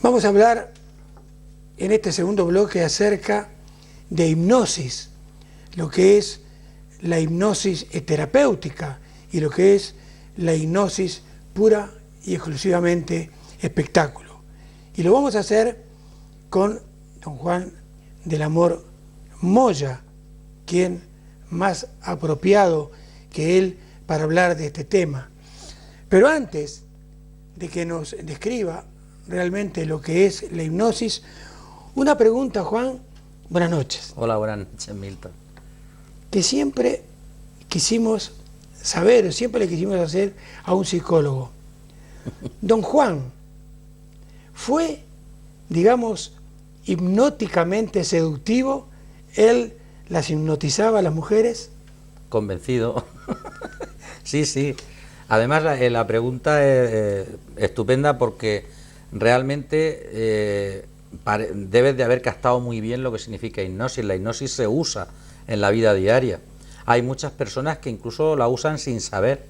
Vamos a hablar en este segundo bloque acerca de hipnosis, lo que es la hipnosis terapéutica y lo que es la hipnosis pura y exclusivamente espectáculo. Y lo vamos a hacer con don Juan del Amor Moya, quien más apropiado que él para hablar de este tema. Pero antes de que nos describa realmente lo que es la hipnosis, una pregunta, Juan. Buenas noches. Hola, buenas noches, Milton. Que siempre quisimos saber, o siempre le quisimos hacer a un psicólogo. Don Juan, ¿fue, digamos, hipnóticamente seductivo? ¿Él las hipnotizaba a las mujeres? Convencido. Sí, sí. Además, la pregunta es estupenda porque realmente debes de haber captado muy bien lo que significa hipnosis. La hipnosis se usa en la vida diaria. Hay muchas personas que incluso la usan sin saber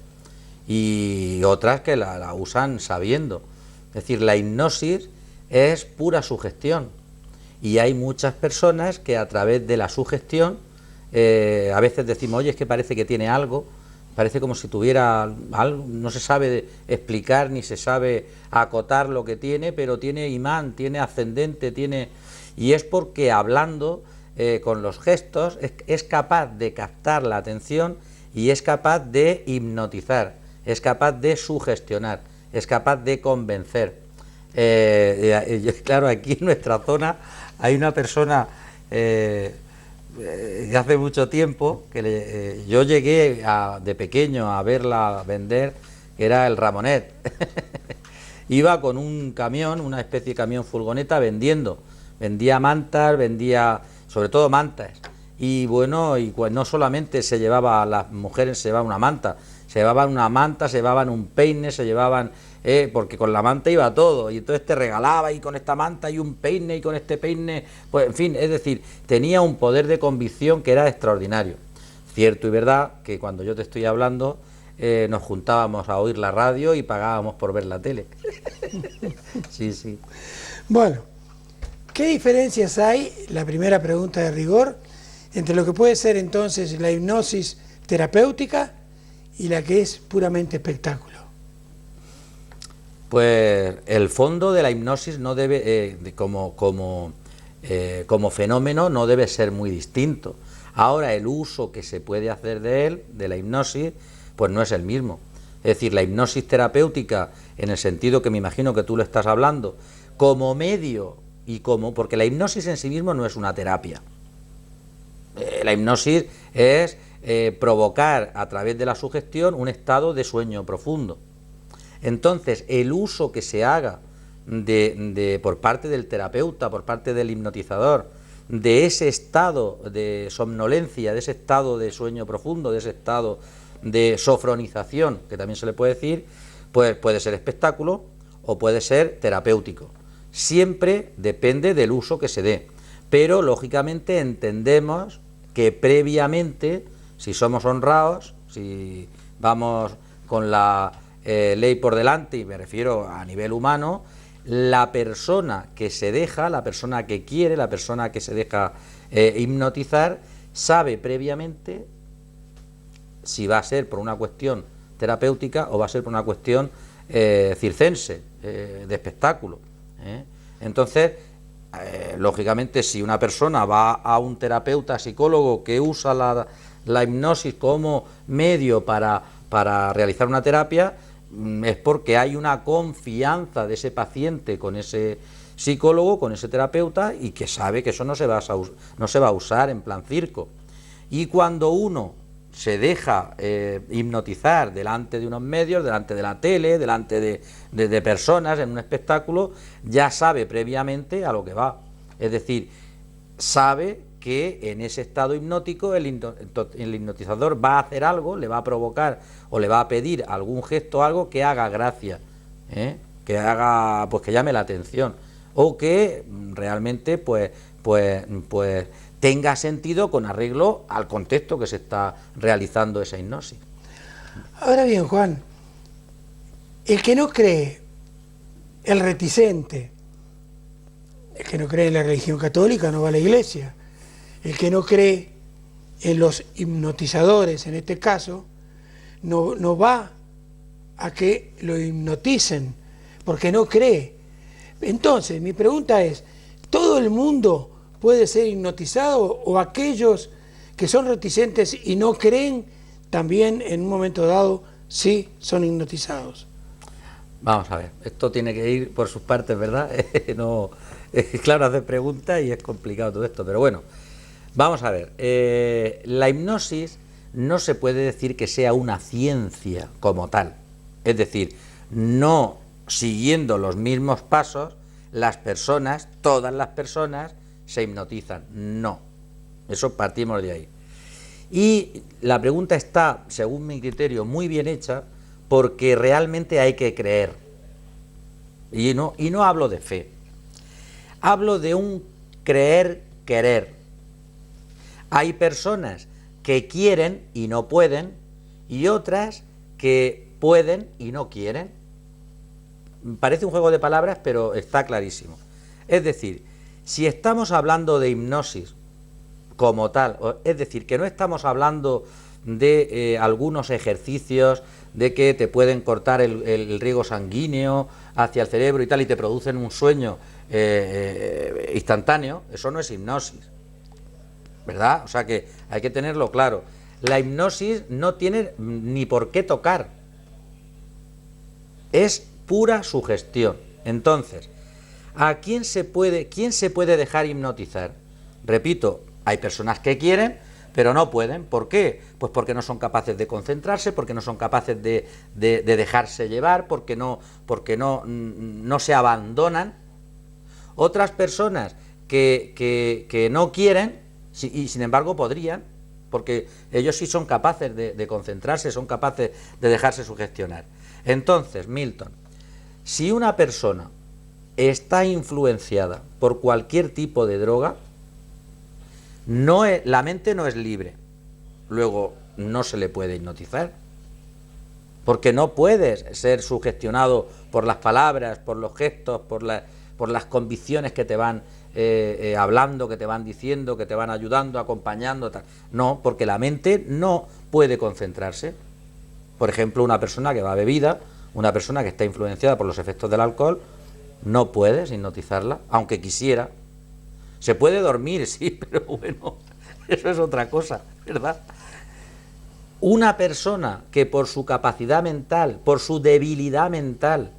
y otras que la usan sabiendo. Es decir, la hipnosis es pura sugestión y hay muchas personas que a través de la sugestión a veces decimos, oye, es que parece que tiene algo, parece como si tuviera algo, no se sabe explicar ni se sabe acotar lo que tiene, pero tiene imán, tiene ascendente, y es porque hablando con los gestos es capaz de captar la atención y es capaz de hipnotizar, es capaz de sugestionar, es capaz de convencer. Claro, aquí en nuestra zona hay una persona hace mucho tiempo que yo llegué de pequeño a verla vender, que era el Ramonet. Iba con un camión, una especie de camión furgoneta vendía mantas, vendía sobre todo mantas, y bueno, y no solamente se llevaba, las mujeres se llevaban una manta, se llevaban un peine, se llevaban, porque con la manta iba todo, y entonces te regalaba y con esta manta y un peine y con este peine, pues en fin, es decir, tenía un poder de convicción que era extraordinario. Cierto y verdad que cuando yo te estoy hablando nos juntábamos a oír la radio y pagábamos por ver la tele. Sí, sí. Bueno, ¿qué diferencias hay, la primera pregunta de rigor, entre lo que puede ser entonces la hipnosis terapéutica y la que es puramente espectáculo? Pues el fondo de la hipnosis no debe, como fenómeno, no debe ser muy distinto. Ahora, el uso que se puede hacer de él, de la hipnosis, pues no es el mismo. Es decir, la hipnosis terapéutica, en el sentido que me imagino que tú lo estás hablando, como medio porque la hipnosis en sí mismo no es una terapia. La hipnosis es provocar a través de la sugestión un estado de sueño profundo. Entonces, el uso que se haga por parte del terapeuta, por parte del hipnotizador, de ese estado de somnolencia, de ese estado de sueño profundo, de ese estado de sofronización, que también se le puede decir, pues puede ser espectáculo o puede ser terapéutico. Siempre depende del uso que se dé, pero lógicamente entendemos que previamente, si somos honrados, si vamos con la ley por delante, y me refiero a nivel humano, la persona que se deja, la persona que quiere, la persona que se deja hipnotizar, sabe previamente si va a ser por una cuestión terapéutica o va a ser por una cuestión circense, de espectáculo. Entonces, lógicamente, si una persona va a un terapeuta psicólogo que usa la hipnosis como medio para realizar una terapia, es porque hay una confianza de ese paciente con ese psicólogo, con ese terapeuta, y que sabe que eso no se va a usar en plan circo. Y cuando uno se deja hipnotizar delante de unos medios, delante de la tele, delante de personas en un espectáculo, ya sabe previamente a lo que va. Es decir, sabe que en ese estado hipnótico el hipnotizador va a hacer algo, le va a provocar o le va a pedir algún gesto, algo que haga gracia, que haga, pues que llame la atención, o que realmente pues tenga sentido con arreglo al contexto que se está realizando esa hipnosis. Ahora bien, Juan, el que no cree, el reticente, El que no cree en la religión católica no va a la iglesia. El que no cree en los hipnotizadores, en este caso, no va a que lo hipnoticen, porque no cree. Entonces, mi pregunta es, ¿todo el mundo puede ser hipnotizado o aquellos que son reticentes y no creen también en un momento dado sí son hipnotizados? Vamos a ver, esto tiene que ir por sus partes, ¿verdad? No, claro, hacer preguntas y es complicado todo esto, pero bueno, vamos a ver. La hipnosis no se puede decir que sea una ciencia como tal, es decir, no siguiendo los mismos pasos, las personas, todas las personas, se hipnotizan. No, eso partimos de ahí. Y la pregunta está, según mi criterio, muy bien hecha, porque realmente hay que creer. Y no hablo de fe, hablo de un creer-querer. Hay personas que quieren y no pueden, y otras que pueden y no quieren. Parece un juego de palabras, pero está clarísimo. Es decir, si estamos hablando de hipnosis como tal, es decir, que no estamos hablando de algunos ejercicios de que te pueden cortar el riego sanguíneo hacia el cerebro y tal, y te producen un sueño instantáneo, eso no es hipnosis, ¿verdad? O sea que hay que tenerlo claro. La hipnosis no tiene ni por qué tocar, es pura sugestión. Entonces, quién se puede dejar hipnotizar? Repito, hay personas que quieren, pero no pueden. ¿Por qué? Pues porque no son capaces de concentrarse, porque no son capaces de dejarse llevar, porque no se abandonan. Otras personas que no quieren, y sin embargo podrían, porque ellos sí son capaces de concentrarse, son capaces de dejarse sugestionar. Entonces, Milton, si una persona está influenciada por cualquier tipo de droga, la mente no es libre. Luego, no se le puede hipnotizar, porque no puedes ser sugestionado por las palabras, por los gestos, por las convicciones que te van hablando, que te van diciendo, que te van ayudando, acompañando, tal. No, porque la mente no puede concentrarse. Por ejemplo, una persona que va a bebida, una persona que está influenciada por los efectos del alcohol, no puedes hipnotizarla, aunque quisiera. Se puede dormir, sí, pero bueno, eso es otra cosa, ¿verdad? Una persona que por su capacidad mental, por su debilidad mental,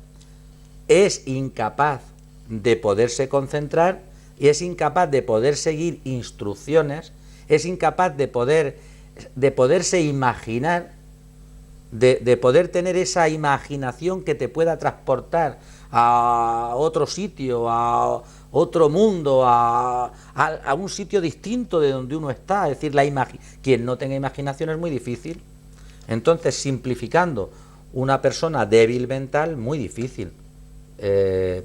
es incapaz de poderse concentrar y es incapaz de poder seguir instrucciones, es incapaz de poderse imaginar, de poder tener esa imaginación que te pueda transportar a otro sitio, a otro mundo, a un sitio distinto de donde uno está. Es decir, quien no tenga imaginación es muy difícil. Entonces, simplificando, una persona débil mental, muy difícil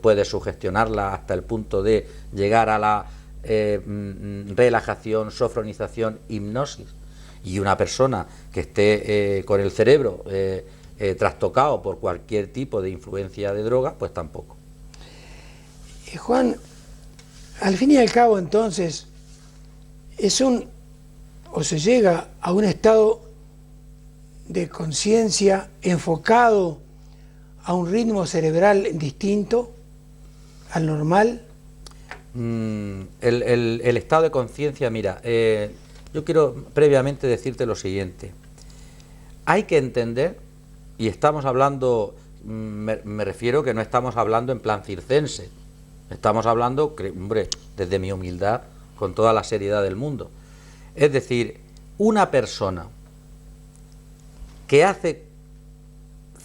puede sugestionarla hasta el punto de llegar a la relajación, sofronización, hipnosis. Y una persona que esté con el cerebro trastocado por cualquier tipo de influencia de droga, pues tampoco. Juan, al fin y al cabo, entonces, se llega a un estado de conciencia enfocado a un ritmo cerebral distinto al normal. El estado de conciencia, mira, yo quiero previamente decirte lo siguiente. Hay que entender, y estamos hablando, me refiero que no estamos hablando en plan circense, estamos hablando, hombre, desde mi humildad, con toda la seriedad del mundo. Es decir, una persona que hace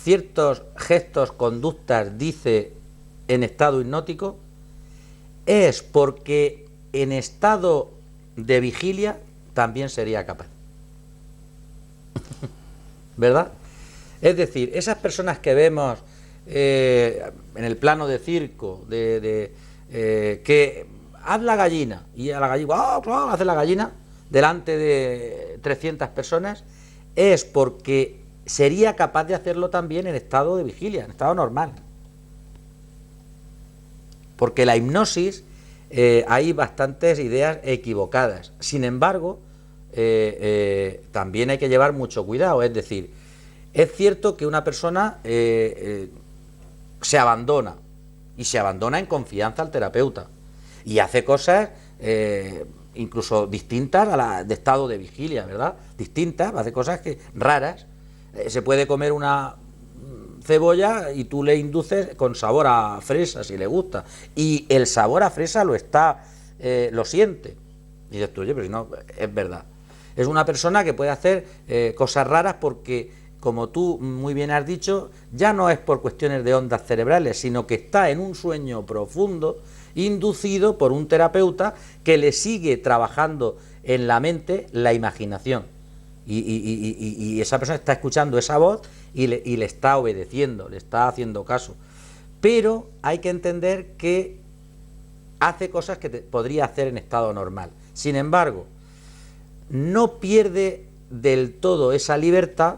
ciertos gestos, conductas, dice en estado hipnótico, es porque en estado de vigilia también sería capaz. ¿Verdad? Es decir, esas personas que vemos en el plano de circo, que haz la gallina, y a la gallina, hace la gallina delante de 300 personas, es porque sería capaz de hacerlo también en estado de vigilia, en estado normal. Porque la hipnosis hay bastantes ideas equivocadas. Sin embargo, también hay que llevar mucho cuidado, es decir, es cierto que una persona se abandona, y se abandona en confianza al terapeuta, y hace cosas incluso distintas a la de estado de vigilia, ¿verdad? Distintas, hace cosas raras. Se puede comer una cebolla y tú le induces con sabor a fresa si le gusta, y el sabor a fresa lo siente, y dices tú, oye, pero si no, es verdad. Es una persona que puede hacer cosas raras porque, como tú muy bien has dicho, ya no es por cuestiones de ondas cerebrales, sino que está en un sueño profundo, inducido por un terapeuta que le sigue trabajando en la mente la imaginación. Y esa persona está escuchando esa voz y le está obedeciendo, le está haciendo caso. Pero hay que entender que hace cosas que podría hacer en estado normal. Sin embargo, no pierde del todo esa libertad,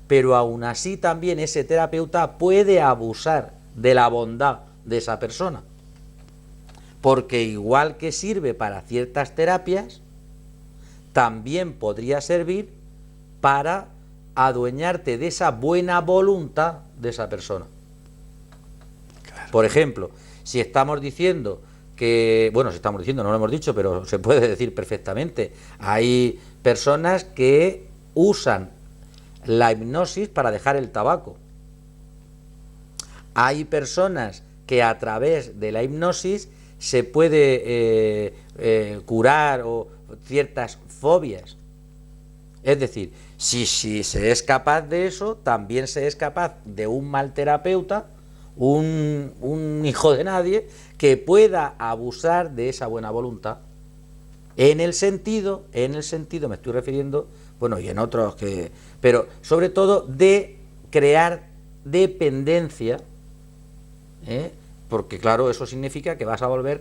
pero aún así también ese terapeuta puede abusar de la bondad de esa persona. Porque igual que sirve para ciertas terapias, también podría servir para adueñarte de esa buena voluntad de esa persona. Claro. Por ejemplo, si estamos diciendo que, bueno, si estamos diciendo, no lo hemos dicho, pero se puede decir perfectamente, hay personas que usan la hipnosis para dejar el tabaco. Hay personas que a través de la hipnosis se puede curar o ciertas fobias. Es decir, si se es capaz de eso, también se es capaz de un mal terapeuta, un hijo de nadie, que pueda abusar de esa buena voluntad. En el sentido, me estoy refiriendo, bueno, y en otros pero sobre todo de crear dependencia, porque claro, eso significa que vas a volver, y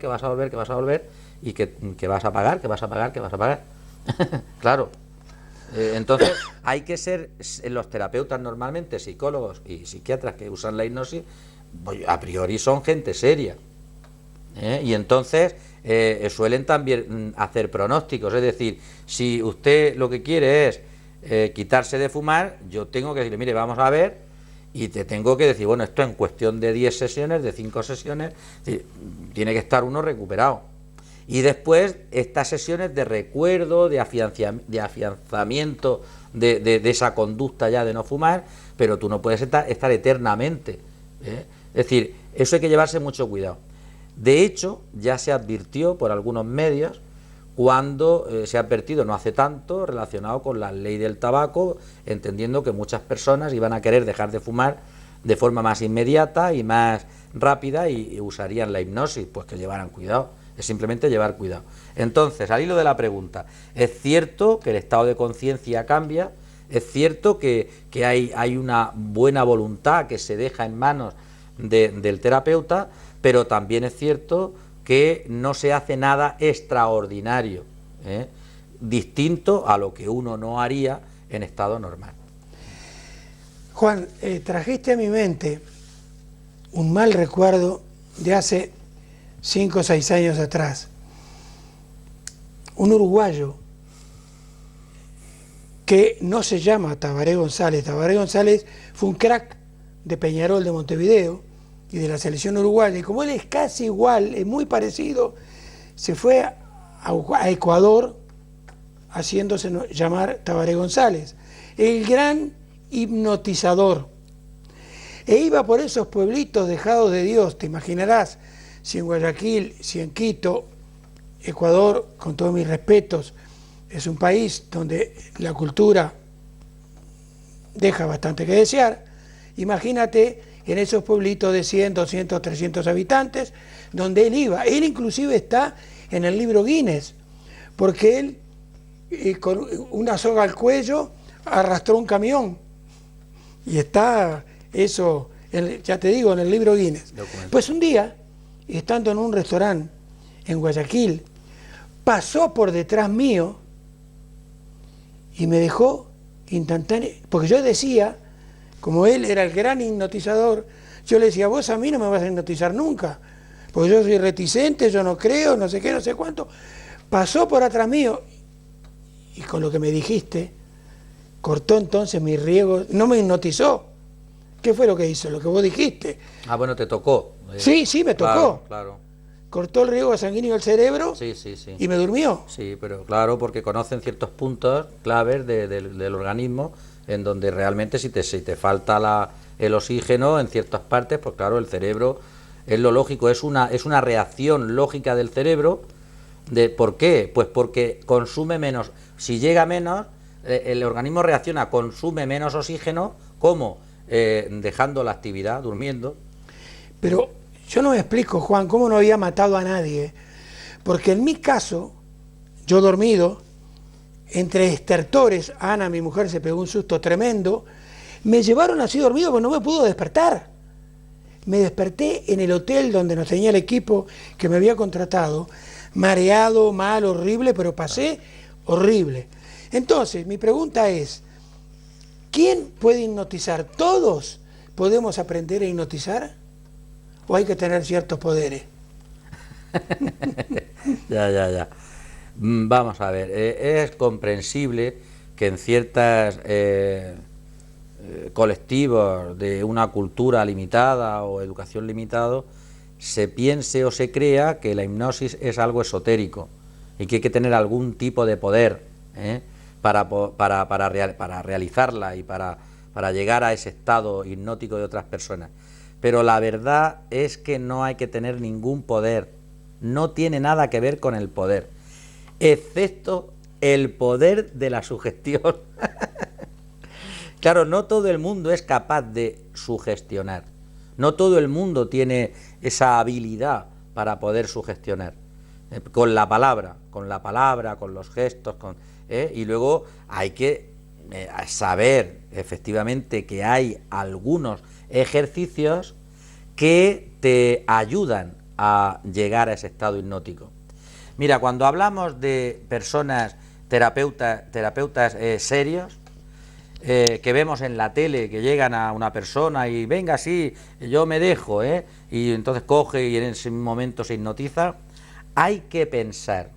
que vas a pagar. Claro. Entonces hay que ser, los terapeutas normalmente, psicólogos y psiquiatras que usan la hipnosis, a priori son gente seria, y entonces suelen también hacer pronósticos. Es decir, si usted lo que quiere es quitarse de fumar, yo tengo que decirle, mire, vamos a ver, y te tengo que decir, bueno, esto en cuestión de 10 sesiones, de 5 sesiones, tiene que estar uno recuperado. Y después estas sesiones de recuerdo, de afianzamiento de esa conducta ya de no fumar, pero tú no puedes estar eternamente. Es decir, eso hay que llevarse mucho cuidado. De hecho, ya se advirtió por algunos medios, cuando se ha advertido no hace tanto, relacionado con la ley del tabaco, entendiendo que muchas personas iban a querer dejar de fumar de forma más inmediata y más rápida y usarían la hipnosis, pues que llevaran cuidado. Es simplemente llevar cuidado. Entonces, al hilo de la pregunta, es cierto que el estado de conciencia cambia, es cierto que hay una buena voluntad que se deja en manos del terapeuta, pero también es cierto que no se hace nada extraordinario, distinto a lo que uno no haría en estado normal. Juan, trajiste a mi mente un mal recuerdo de hace 5 o 6 años atrás. Un uruguayo que no se llama Tabaré González. Tabaré González fue un crack de Peñarol de Montevideo y de la selección uruguaya, y como él es casi igual, es muy parecido, se fue a Ecuador haciéndose llamar Tabaré González, el gran hipnotizador. E iba por esos pueblitos dejados de Dios, te imaginarás, si en Guayaquil, si en Quito, Ecuador, con todos mis respetos, es un país donde la cultura deja bastante que desear. Imagínate en esos pueblitos de 100, 200, 300 habitantes, donde él iba. Él inclusive está en el libro Guinness, porque él con una soga al cuello arrastró un camión. Y está eso, ya te digo, en el libro Guinness. Pues un día, estando en un restaurante en Guayaquil, pasó por detrás mío y me dejó instantáneo, porque yo decía, como él era el gran hipnotizador, yo le decía, vos a mí no me vas a hipnotizar nunca, porque yo soy reticente, yo no creo, no sé qué, no sé cuánto. Pasó por atrás mío y con lo que me dijiste, cortó entonces mi riego, no me hipnotizó. ¿Qué fue lo que hizo? Lo que vos dijiste. Ah, bueno, te tocó. Sí, sí, me tocó. Claro, claro. Cortó el riego sanguíneo del cerebro Sí, sí, sí. y me durmió. Sí, pero claro, porque conocen ciertos puntos claves del organismo en donde realmente si te falta el oxígeno en ciertas partes, pues claro, el cerebro es lo lógico, es una reacción lógica del cerebro. ¿Por qué? Pues porque consume menos. Si llega menos, el organismo reacciona, consume menos oxígeno, ¿cómo? Dejando la actividad, durmiendo. Pero yo no me explico, Juan, cómo no había matado a nadie. Porque en mi caso, yo dormido, entre estertores, Ana, mi mujer, se pegó un susto tremendo, me llevaron así dormido porque no me pudo despertar. Me desperté en el hotel donde nos tenía el equipo que me había contratado, mareado, mal, horrible, pero pasé horrible. Entonces, mi pregunta es, ¿quién puede hipnotizar? ¿Todos podemos aprender a hipnotizar? ¿O hay que tener ciertos poderes? Ya. Vamos a ver, es comprensible que en ciertos colectivos de una cultura limitada o educación limitada se piense o se crea que la hipnosis es algo esotérico y que hay que tener algún tipo de poder para realizarla y para llegar a ese estado hipnótico de otras personas. Pero la verdad es que no hay que tener ningún poder, no tiene nada que ver con el poder, excepto el poder de la sugestión. Claro, no todo el mundo es capaz de sugestionar, no todo el mundo tiene esa habilidad para poder sugestionar, con la palabra, con los gestos, y luego hay que saber efectivamente que hay algunos ejercicios que te ayudan a llegar a ese estado hipnótico. Mira, cuando hablamos de personas terapeutas serios, que vemos en la tele que llegan a una persona y venga, sí, yo me dejo, y entonces coge y en ese momento se hipnotiza, hay que pensar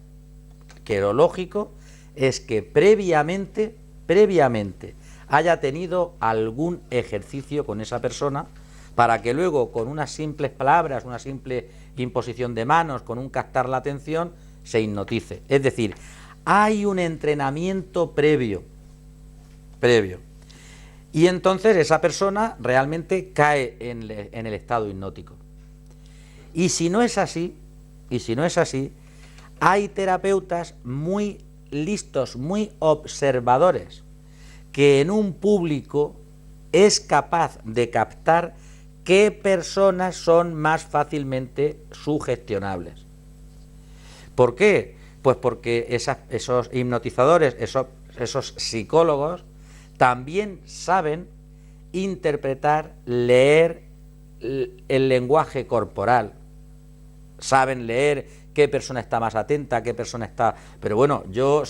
que lo lógico es que previamente haya tenido algún ejercicio con esa persona para que luego con unas simples palabras, una simple imposición de manos, con un captar la atención, se hipnotice. Es decir, hay un entrenamiento previo. Y entonces esa persona realmente cae en el estado hipnótico. Y si no es así, hay terapeutas muy listos, muy observadores, que en un público es capaz de captar qué personas son más fácilmente sugestionables. ¿Por qué? Pues porque esos hipnotizadores, esos psicólogos, también saben interpretar, leer el lenguaje corporal, saben leer qué persona está más atenta, qué persona está... Pero bueno, yo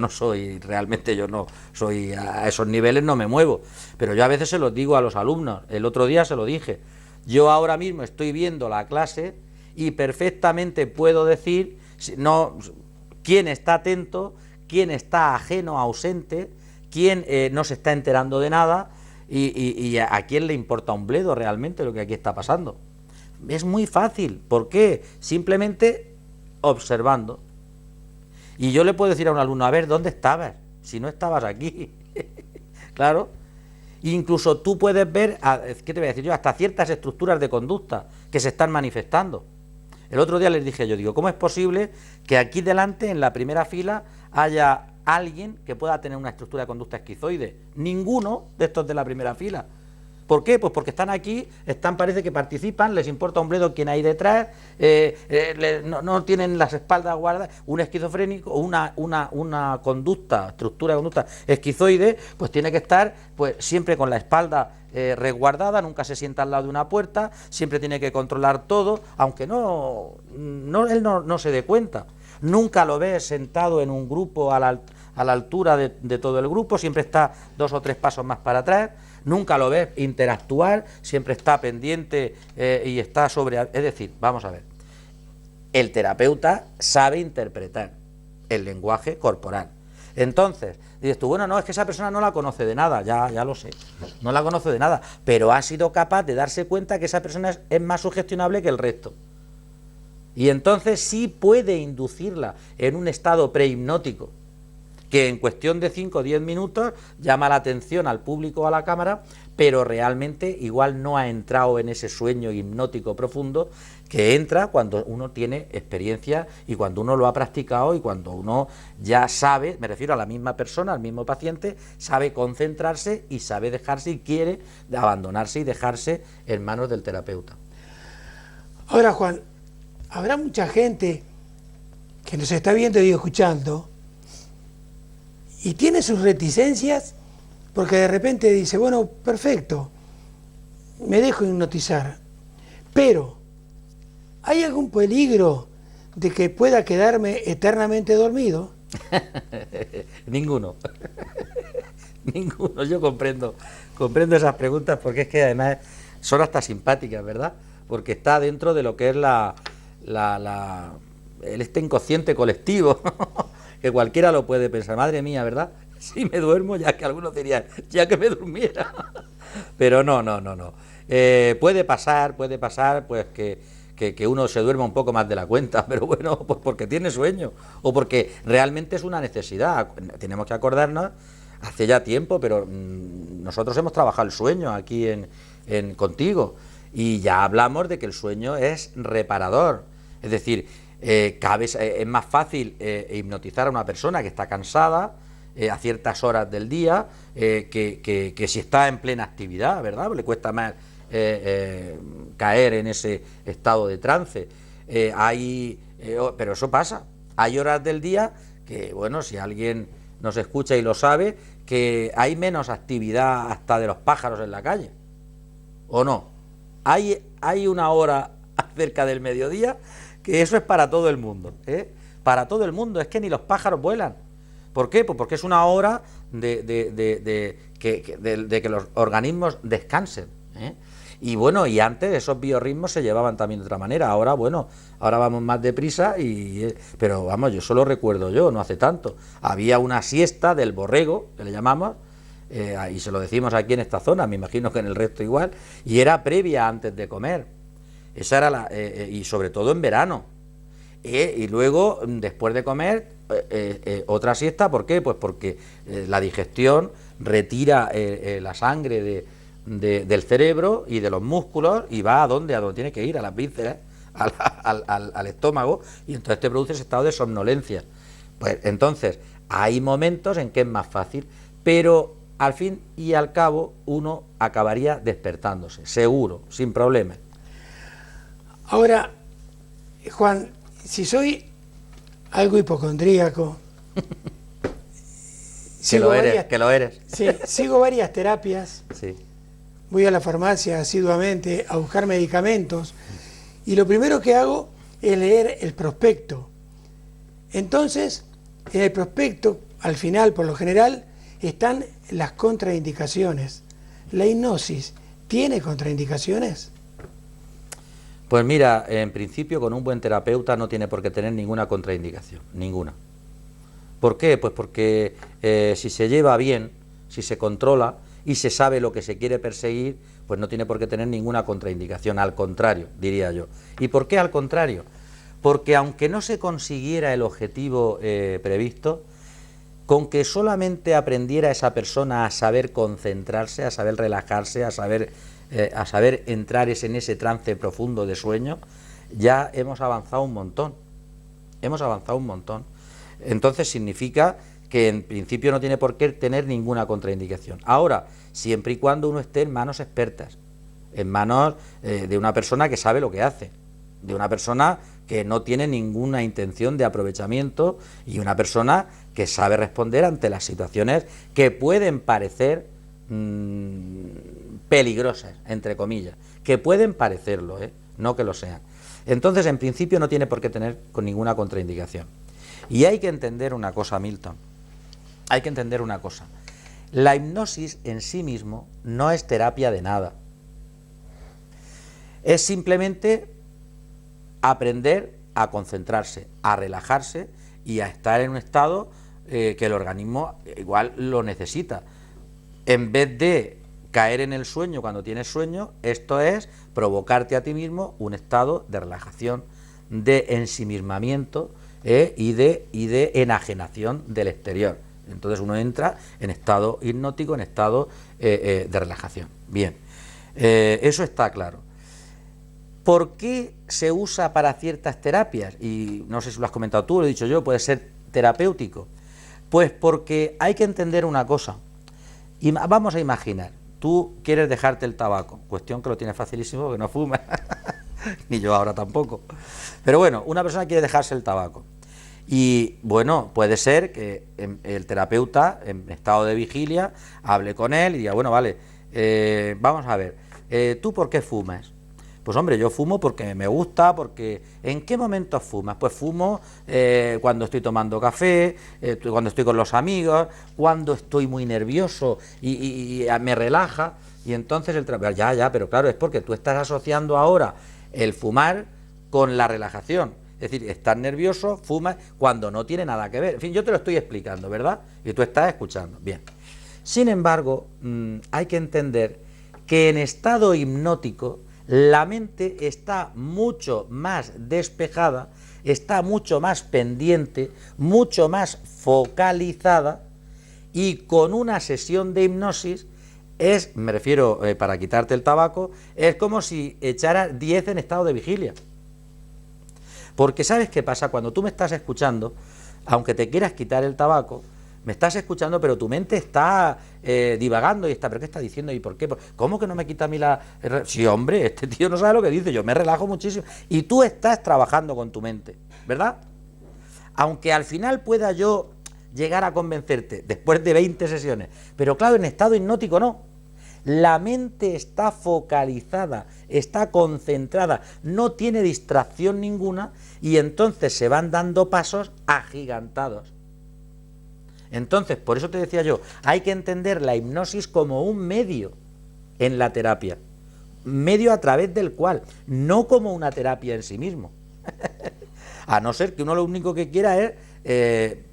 no soy, realmente yo no soy a esos niveles, no me muevo, pero yo a veces se los digo a los alumnos, el otro día se lo dije, yo ahora mismo estoy viendo la clase y perfectamente puedo decir quién está atento, quién está ajeno, ausente, quién no se está enterando de nada y a quién le importa un bledo realmente lo que aquí está pasando. Es muy fácil. ¿Por qué? Simplemente observando. Y yo le puedo decir a un alumno, a ver, ¿dónde estabas? Si no estabas aquí. Claro. Incluso tú puedes ver, ¿qué te voy a decir yo? Hasta ciertas estructuras de conducta que se están manifestando. El otro día les dije yo, digo, ¿cómo es posible que aquí delante, en la primera fila, haya alguien que pueda tener una estructura de conducta esquizoide? Ninguno de estos de la primera fila. ¿Por qué? Pues porque están aquí, parece que participan, les importa un bledo quién hay detrás, no tienen las espaldas guardadas. Un esquizofrénico o una estructura de conducta esquizoide, pues tiene que estar pues siempre con la espalda resguardada, nunca se sienta al lado de una puerta, siempre tiene que controlar todo, aunque él no se dé cuenta. Nunca lo ves sentado en un grupo a la altura de todo el grupo, siempre está 2 o 3 pasos más para atrás. nunca lo ves interactuar, siempre está pendiente y está sobre... Es decir, vamos a ver, el terapeuta sabe interpretar el lenguaje corporal. Entonces, dices tú, bueno, no, es que esa persona no la conoce de nada, ya lo sé, no la conoce de nada, pero ha sido capaz de darse cuenta que esa persona es más sugestionable que el resto. Y entonces sí puede inducirla en un estado prehipnótico, que en cuestión de 5 o 10 minutos llama la atención al público o a la cámara, pero realmente igual no ha entrado en ese sueño hipnótico profundo que entra cuando uno tiene experiencia y cuando uno lo ha practicado y cuando uno ya sabe, me refiero a la misma persona, al mismo paciente, sabe concentrarse y sabe dejarse y quiere abandonarse y dejarse en manos del terapeuta. Ahora, Juan, habrá mucha gente que nos está viendo y escuchando y tiene sus reticencias porque de repente dice, bueno, perfecto, me dejo hipnotizar, pero ¿hay algún peligro de que pueda quedarme eternamente dormido? Ninguno. Ninguno. Yo comprendo esas preguntas porque es que además son hasta simpáticas, ¿verdad? Porque está dentro de lo que es este inconsciente colectivo, que cualquiera lo puede pensar. Madre mía, ¿verdad? Si me duermo, ya que algunos dirían, ya que me durmiera. Pero no. Puede pasar, pues que uno se duerma un poco más de la cuenta, pero bueno, pues porque tiene sueño, o porque realmente es una necesidad. Tenemos que acordarnos, hace ya tiempo, pero nosotros hemos trabajado el sueño aquí contigo, y ya hablamos de que el sueño es reparador. Es decir, es más fácil hipnotizar a una persona que está cansada a ciertas horas del día que si está en plena actividad, ¿verdad? Le cuesta más caer en ese estado de trance. Pero eso pasa. Hay horas del día que, bueno, si alguien nos escucha y lo sabe, que hay menos actividad hasta de los pájaros en la calle. ¿O no? Hay una hora cerca del mediodía que eso es para todo el mundo, ¿eh? Para todo el mundo, es que ni los pájaros vuelan. ¿Por qué? Pues porque es una hora de que los organismos descansen, ¿eh? Y bueno, y antes esos biorritmos se llevaban también de otra manera. Ahora, bueno, ahora vamos más deprisa, pero vamos, yo solo recuerdo no hace tanto. Había una siesta del borrego, que le llamamos, y se lo decimos aquí en esta zona, me imagino que en el resto igual, y era previa antes de comer. Esa era y sobre todo en verano. Y luego, después de comer, otra siesta. ¿Por qué? Pues porque la digestión retira la sangre del cerebro y de los músculos y va a donde tiene que ir, a las vísceras, al estómago, y entonces te produce ese estado de somnolencia. Pues entonces, hay momentos en que es más fácil, pero al fin y al cabo uno acabaría despertándose, seguro, sin problemas. Ahora, Juan, si soy algo hipocondríaco, que lo eres. Sí, sigo varias terapias, sí. Voy a la farmacia asiduamente a buscar medicamentos y lo primero que hago es leer el prospecto. Entonces, en el prospecto, al final, por lo general, están las contraindicaciones. ¿La hipnosis tiene contraindicaciones? Pues mira, en principio con un buen terapeuta no tiene por qué tener ninguna contraindicación, ninguna. ¿Por qué? Pues porque si se lleva bien, si se controla y se sabe lo que se quiere perseguir, pues no tiene por qué tener ninguna contraindicación, al contrario, diría yo. ¿Y por qué al contrario? Porque aunque no se consiguiera el objetivo previsto, con que solamente aprendiera esa persona a saber concentrarse, a saber relajarse, a saber entrar en ese trance profundo de sueño, ya hemos avanzado un montón. Entonces significa que en principio no tiene por qué tener ninguna contraindicación. Ahora, siempre y cuando uno esté en manos expertas, en manos de una persona que sabe lo que hace, de una persona que no tiene ninguna intención de aprovechamiento y una persona que sabe responder ante las situaciones que pueden parecer peligrosas, entre comillas, que pueden parecerlo, no que lo sean. Entonces, en principio no tiene por qué tener con ninguna contraindicación. Y hay que entender una cosa, Milton, hay que entender una cosa. La hipnosis en sí mismo no es terapia de nada. Es simplemente aprender a concentrarse, a relajarse y a estar en un estado que el organismo igual lo necesita. En vez de caer en el sueño cuando tienes sueño, esto es provocarte a ti mismo un estado de relajación, de ensimismamiento y de enajenación del exterior. Entonces uno entra en estado hipnótico, en estado de relajación. Bien, eso está claro. ¿Por qué se usa para ciertas terapias? Y no sé si lo has comentado tú, lo he dicho yo, puede ser terapéutico. Pues porque hay que entender una cosa. Y vamos a imaginar, tú quieres dejarte el tabaco, cuestión que lo tienes facilísimo porque no fumas, ni yo ahora tampoco. Pero bueno, una persona quiere dejarse el tabaco. Y bueno, puede ser que el terapeuta, en estado de vigilia, hable con él y diga, bueno, vale, vamos a ver, ¿tú por qué fumas? Pues hombre, yo fumo porque me gusta, porque... ¿En qué momentos fumas? Pues fumo cuando estoy tomando café, cuando estoy con los amigos, cuando estoy muy nervioso y me relaja, y entonces el terapeuta, ya, pero claro, es porque tú estás asociando ahora el fumar con la relajación. Es decir, estás nervioso, fumas, cuando no tiene nada que ver. En fin, yo te lo estoy explicando, ¿verdad? Y tú estás escuchando. Bien. Sin embargo, hay que entender que en estado hipnótico la mente está mucho más despejada, está mucho más pendiente, mucho más focalizada, y con una sesión de hipnosis me refiero, para quitarte el tabaco, es como si echaras 10 en estado de vigilia. Porque ¿sabes qué pasa? Cuando tú me estás escuchando, aunque te quieras quitar el tabaco, me estás escuchando, pero tu mente está divagando y está, ¿pero qué está diciendo? ¿Y por qué? ¿Cómo que no me quita a mí la...? Sí, hombre, este tío no sabe lo que dice, yo me relajo muchísimo. Y tú estás trabajando con tu mente, ¿verdad? Aunque al final pueda yo llegar a convencerte, después de 20 sesiones, pero claro, en estado hipnótico no. La mente está focalizada, está concentrada, no tiene distracción ninguna, y entonces se van dando pasos agigantados. Entonces, por eso te decía yo, hay que entender la hipnosis como un medio en la terapia, medio a través del cual, no como una terapia en sí mismo. A no ser que uno lo único que quiera es,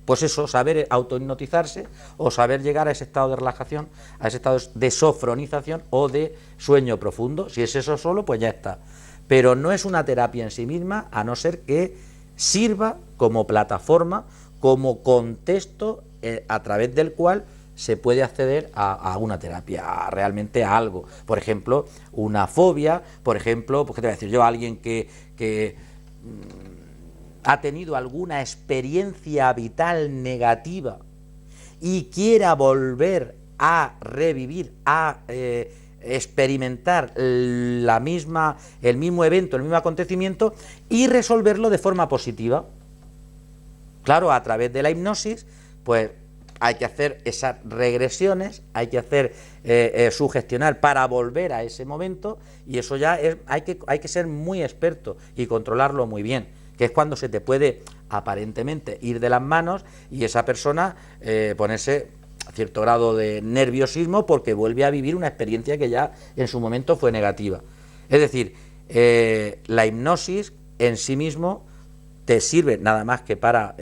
pues eso, saber autohipnotizarse o saber llegar a ese estado de relajación, a ese estado de sofronización o de sueño profundo. Si es eso solo, pues ya está. Pero no es una terapia en sí misma, a no ser que sirva como plataforma, como contexto a través del cual se puede acceder a una terapia, realmente a algo. Por ejemplo, una fobia, por ejemplo, pues, ¿qué te voy a decir yo? Alguien que ha tenido alguna experiencia vital negativa y quiera volver a revivir, a experimentar el mismo evento, el mismo acontecimiento y resolverlo de forma positiva. Claro, a través de la hipnosis, pues hay que hacer esas regresiones, hay que hacer sugestionar para volver a ese momento, y eso ya hay que ser muy experto y controlarlo muy bien, que es cuando se te puede aparentemente ir de las manos y esa persona ponerse a cierto grado de nerviosismo porque vuelve a vivir una experiencia que ya en su momento fue negativa. Es decir, la hipnosis en sí mismo te sirve nada más que para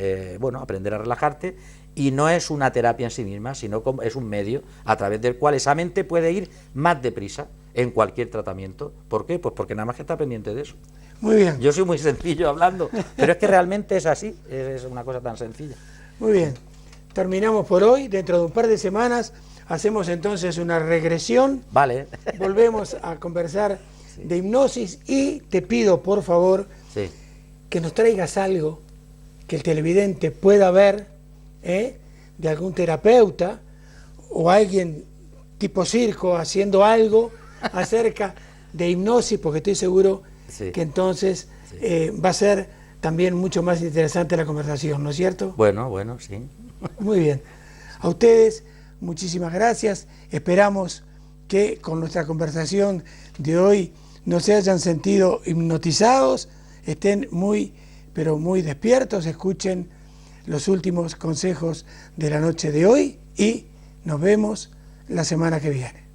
aprender a relajarte, y no es una terapia en sí misma, sino como es un medio a través del cual esa mente puede ir más deprisa en cualquier tratamiento. ¿Por qué? Pues porque nada más que está pendiente de eso. Muy bien. Yo soy muy sencillo hablando, pero es que realmente es así, es una cosa tan sencilla. Muy bien. Terminamos por hoy. Dentro de un par de semanas hacemos entonces una regresión. Vale. Volvemos a conversar de hipnosis y te pido, por favor, que nos traigas algo que el televidente pueda ver de algún terapeuta o alguien tipo circo haciendo algo acerca de hipnosis, porque estoy seguro que entonces va a ser también mucho más interesante la conversación, ¿no es cierto? Bueno, sí. Muy bien. A ustedes, muchísimas gracias. Esperamos que con nuestra conversación de hoy no se hayan sentido hipnotizados, estén muy, pero muy despiertos, escuchen los últimos consejos de la noche de hoy y Nos vemos la semana que viene.